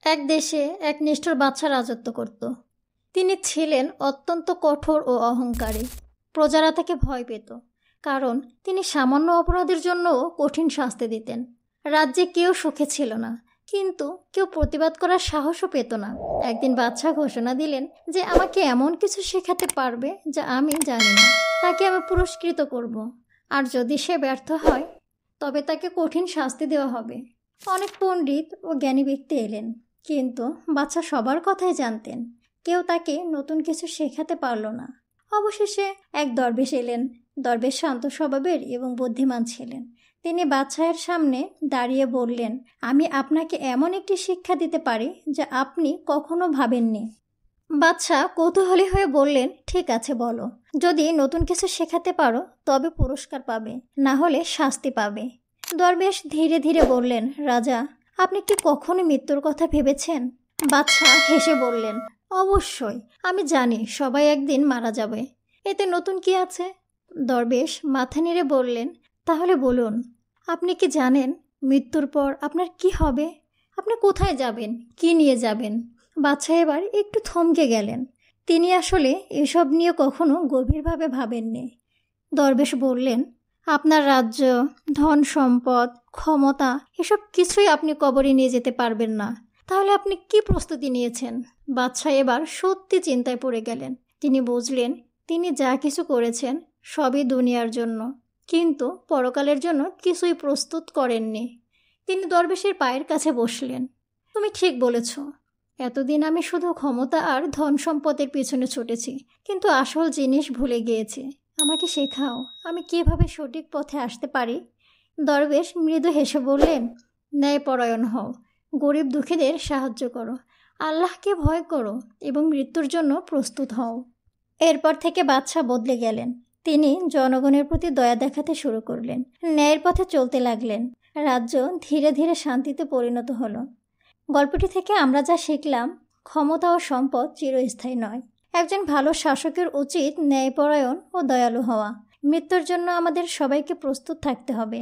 এক দেশে এক নিষ্ঠুর বাদশা রাজত্ব করত। তিনি ছিলেন অত্যন্ত কঠোর ও অহংকারী। প্রজারা তাকে ভয় পেত, কারণ তিনি সামান্য অপরাধের জন্যও কঠিন শাস্তি দিতেন। রাজ্যে কেউ সুখে ছিল না, কিন্তু কেউ প্রতিবাদ করার সাহসও পেত না। একদিন বাদশা ঘোষণা দিলেন যে আমাকে এমন কিছু শেখাতে পারবে যা আমি জানি না, তাকে আমি পুরস্কৃত করব। আর যদি সে ব্যর্থ হয়, তবে তাকে কঠিন শাস্তি দেওয়া হবে। অনেক পণ্ডিত ও জ্ঞানী ব্যক্তি এলেন, কিন্তু বাদশা সবার কথাই জানতেন। কেউ তাকে নতুন কিছু শেখাতে পারল না। অবশেষে এক দরবেশ এলেন। দরবেশ শান্ত স্বভাবের এবং বুদ্ধিমান ছিলেন। তিনি বাদশাহের সামনে দাঁড়িয়ে বললেন, আমি আপনাকে এমন একটি শিক্ষা দিতে পারি যা আপনি কখনো ভাবেননি। বাদশাহ কৌতূহলী হয়ে বললেন, ঠিক আছে, বলো। যদি নতুন কিছু শেখাতে পারো তবে পুরস্কার পাবে, না হলে শাস্তি পাবে। দরবেশ ধীরে ধীরে বললেন, রাজা, আপনি কি কখনো মৃত্যুর কথা ভেবেছেন? বাদশাহ হেসে বললেন, অবশ্যই। আমি জানি সবাই একদিন মারা যাবে, এতে নতুন কি আছে? দরবেশ মাথা নেড়ে বললেন, তাহলে বলুন, আপনি কি জানেন মৃত্যুর পর আপনার কি হবে? আপনি কোথায় যাবেন, কি নিয়ে যাবেন? বাদশাহ এবার একটু থমকে গেলেন। তিনি আসলে এসব নিয়ে কখনো গভীরভাবে ভাবেননি। দরবেশ বললেন, আপনার রাজ্য, ধন সম্পদ, ক্ষমতা, এসব কিছুই আপনি কবরে নিয়ে যেতে পারবেন না। তাহলে আপনি কি প্রস্তুতি নিয়েছেন? বাদশাহ এবার সত্যি চিন্তায় পড়ে গেলেন। তিনি বুঝলেন তিনি যা কিছু করেছেন সবই দুনিয়ার জন্য, কিন্তু পরকালের জন্য কিছুই প্রস্তুত করেননি। তিনি দরবেশের পায়ের কাছে বসলেন। তুমি ঠিক বলেছ। এতদিন আমি শুধু ক্ষমতা আর ধন সম্পদের পিছনে ছুটেছি, কিন্তু আসল জিনিস ভুলে গিয়েছি। আমাকে শেখাও, আমি কিভাবে সঠিক পথে আসতে পারি। দরবেশ মৃদু হেসে বললেন, ন্যায়পরায়ণ হও, গরিব দুঃখীদের সাহায্য করো, আল্লাহকে ভয় করো এবং মৃত্যুর জন্য প্রস্তুত হও। এরপর থেকে বাদশাহ বদলে গেলেন। তিনি জনগণের প্রতি দয়া দেখাতে শুরু করলেন, ন্যায়ের পথে চলতে লাগলেন। রাজ্য ধীরে ধীরে শান্তিতে পরিণত হলো। গল্পটি থেকে আমরা যা শিখলাম, ক্ষমতা ও সম্পদ চিরস্থায়ী নয়। একজন ভালো শাসকের উচিত ন্যায়পরায়ণ ও দয়ালু হওয়া। মৃত্যুর জন্য আমাদের সবাইকে প্রস্তুত থাকতে হবে।